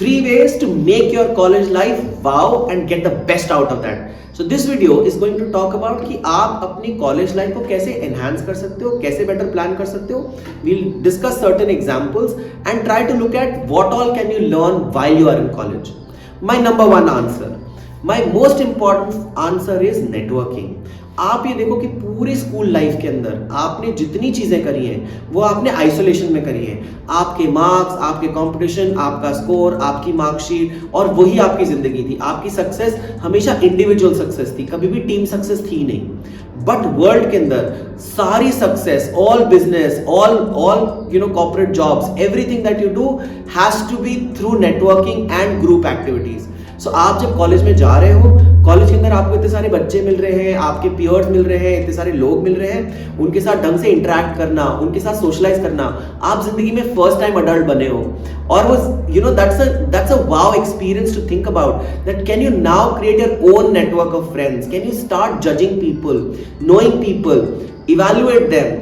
Three ways to make your college life wow and get the best out of that. So this video is going to talk about कि आप अपनी college life को कैसे enhance कर सकते हो, कैसे better plan कर सकते हो. We'll discuss certain examples and try to look at what all can you learn while you are in college. My number one answer, my most important answer is networking. आप ये देखो कि पूरी school life के अंदर आपने जितनी चीजें करी हैं वो आपने आइसोलेशन में करी हैं. आपके मार्क्स, आपके कंपटीशन, आपका स्कोर, आपकी मार्कशीट और वही आपकी जिंदगी थी. आपकी सक्सेस हमेशा इंडिविजुअल सक्सेस थी, कभी भी टीम सक्सेस थी नहीं. बट वर्ल्ड के अंदर सारी success, all business, all corporate jobs, everything that you do has to be through networking and group activities. So आप जब कॉलेज में जा रहे हो, कॉलेज के अंदर आपको इतने सारे बच्चे मिल रहे हैं, आपके पियर्स मिल रहे हैं, इतने सारे लोग मिल रहे हैं, उनके साथ ढंग से इंटरेक्ट करना, उनके साथ सोशलाइज करना, आप जिंदगी में फर्स्ट टाइम अडल्ट बने हो. और वो that's a wow experience to think about that can you now create your own network of friends, can you start judging people, knowing people, evaluate them,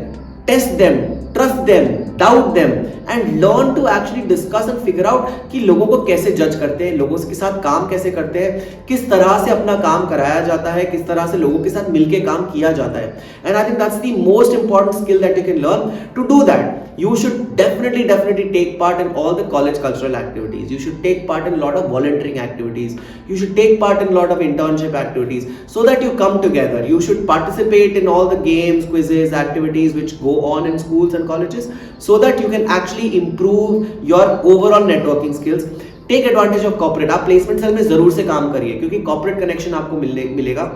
test them, trust them, doubt them and learn to actually discuss and figure out कि लोगों को कैसे जज करते हैं, लोगों के साथ काम कैसे करते हैं, किस तरह से अपना काम कराया जाता है, किस तरह से लोगों के साथ मिलके काम किया जाता है. And I think that's the most important skill that you can learn. To do that you should definitely take part in all the college cultural activities. You should take part in a lot of volunteering activities. You should take part in a lot of internship activities so that you come together. You should participate in all the games, quizzes, activities which go on in schools and colleges so that you can actually improve your overall networking skills. Take advantage of corporate. आप placement cell में जरूर से काम करिए क्योंकि corporate connection आपको मिलेगा.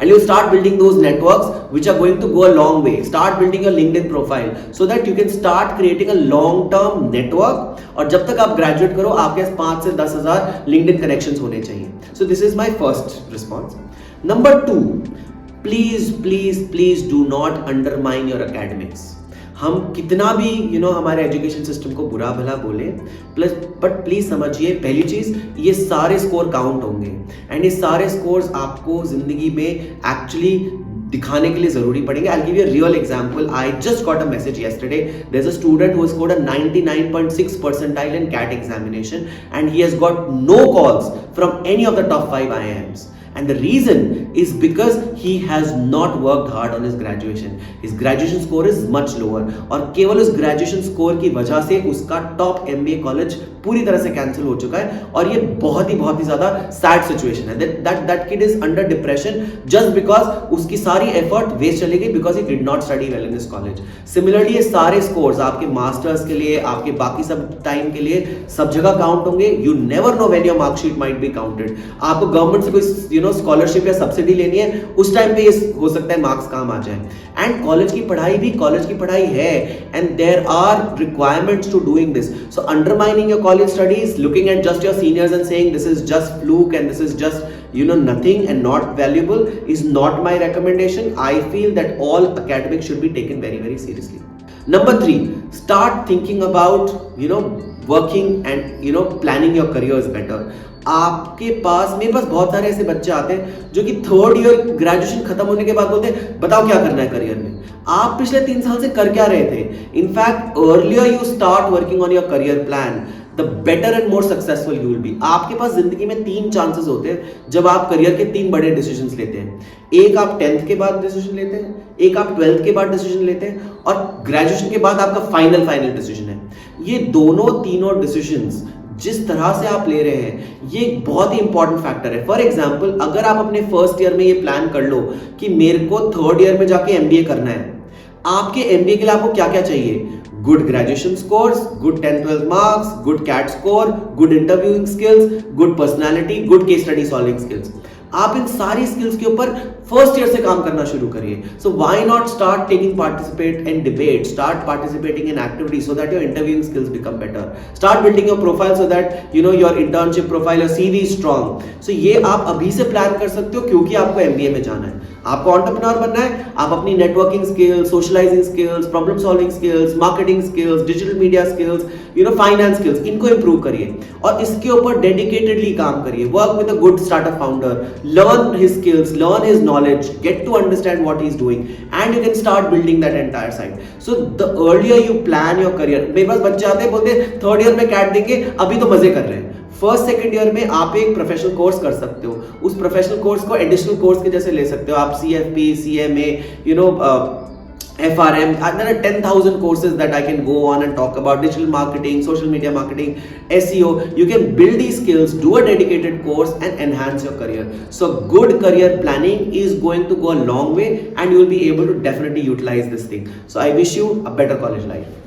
And you start building those networks which are going to go a long way. Start building your LinkedIn profile so that you can start creating a long-term network. और जब तक आप graduate करो आपके पास 5 से 10,000 LinkedIn connections होने चाहिए. So this is my first response. Number 2, please do not undermine your academics. हम कितना भी हमारे एजुकेशन सिस्टम को बुरा भला बोले, बट प्लीज समझिए, पहली चीज ये सारे स्कोर काउंट होंगे एंड ये सारे स्कोर्स आपको जिंदगी में एक्चुअली दिखाने के लिए जरूरी पड़ेंगे. I'll give you a real example. I just got a message yesterday. There's a student who scored a 99.6 percentile in CAT examination and he has got no calls from any of the top 5 IIMs. And the reason is because he has not worked hard on his graduation. His graduation score is much lower. और केवल उस graduation score की वजह से उसका top MBA college पूरी तरह से cancel हो चुका है और ये बहुत ही ज़्यादा sad situation है. That kid is under depression just because उसकी सारी effort waste चली गई because he did not study well in this college. Similarly ये सारे scores आपके masters के लिए, आपके बाकी सब time के लिए सब जगह count होंगे. You never know when your mark sheet might be counted. आपको government से कोई स्कॉलरशिप या सब्सिडी लेनी है, उस टाइम पे ये हो सकता है मार्क्स काम आ जाए. एंड कॉलेज की पढ़ाई भी कॉलेज की पढ़ाई है and there are requirements to doing this. So undermining your college studies, looking at just your seniors and saying this is just fluke and this is just nothing and not valuable is not my recommendation. I feel that all academics should be taken very seriously. Number 3, start thinking about working and planning your careers better. आपके पास, मेरे पास बहुत सारे ऐसे बच्चे आते हैं जो कि 3rd ईयर ग्रेजुएशन खत्म होने के बाद बोलते हैं बताओ क्या करना है करियर में. आप पिछले 3 साल से कर क्या रहे थे? In fact earlier you start working on your career plan, the better and more successful you will be. आपके पास जिंदगी में 3 चांसेस होते हैं जब आप करियर के 3 बड़े डिसीजंस लेते हैं. एक आप 10th के बाद डिसीजन लेते हैं, एक आप 12th के बाद डिसीजन लेते हैं और ग्रेजुएशन के बाद आपका फाइनल डिसीजन है. ये तीनों डिसीजंस जिस तरह से आप ले रहे हैं ये बहुत ही इंपॉर्टेंट फैक्टर है. फॉर एग्जांपल, अगर आप अपने फर्स्ट ईयर में ये प्लान कर लो कि मेरे को 3rd ईयर में जाके एमबीए करना है, आपके एमबीए के लिए आपको क्या क्या चाहिए? Good graduation scores, good 10th-12th marks, good CAT score, good interviewing skills, good personality, good case study solving skills. आप इन सारी स्किल्स के ऊपर फर्स्ट ईयर से काम करना शुरू करिए. So why not start taking participate in debate, start participating in activities so that your interviewing skills become better. Start building your profile so that your internship profile, your CV is strong. So ये आप अभी से plan कर सकते हो क्योंकि आपको MBA में जाना है, आपको एंटरप्रेन्योर बनना है. आप अपनी networking skills, socializing skills, problem solving skills, marketing skills, digital media skills, finance skills, इनको इंप्रूव करिए और इसके ऊपर डेडिकेटेडली काम करिए. Work with a good startup founder, learn his skills, learn his knowledge, get to understand what he's doing, and you can start building that entire side. So the earlier you plan your career, मेरे पास बच्चे आते हैं बोलते हैं third year में cat देंगे, अभी तो मजे कर रहे हैं. फर्स्ट सेकंड ईयर में आप एक प्रोफेशनल कोर्स कर सकते हो, उस प्रोफेशनल कोर्स को एडिशनल कोर्स के जैसे ले सकते हो आप. CFP, CMA, FRM, there are 10,000 courses that I can go on and talk about. Digital marketing, social media marketing, SEO. You can build these skills, do a dedicated course and enhance your career. So good career planning is going to go a long way, and you will be able to definitely utilize this thing. So I wish you a better college life.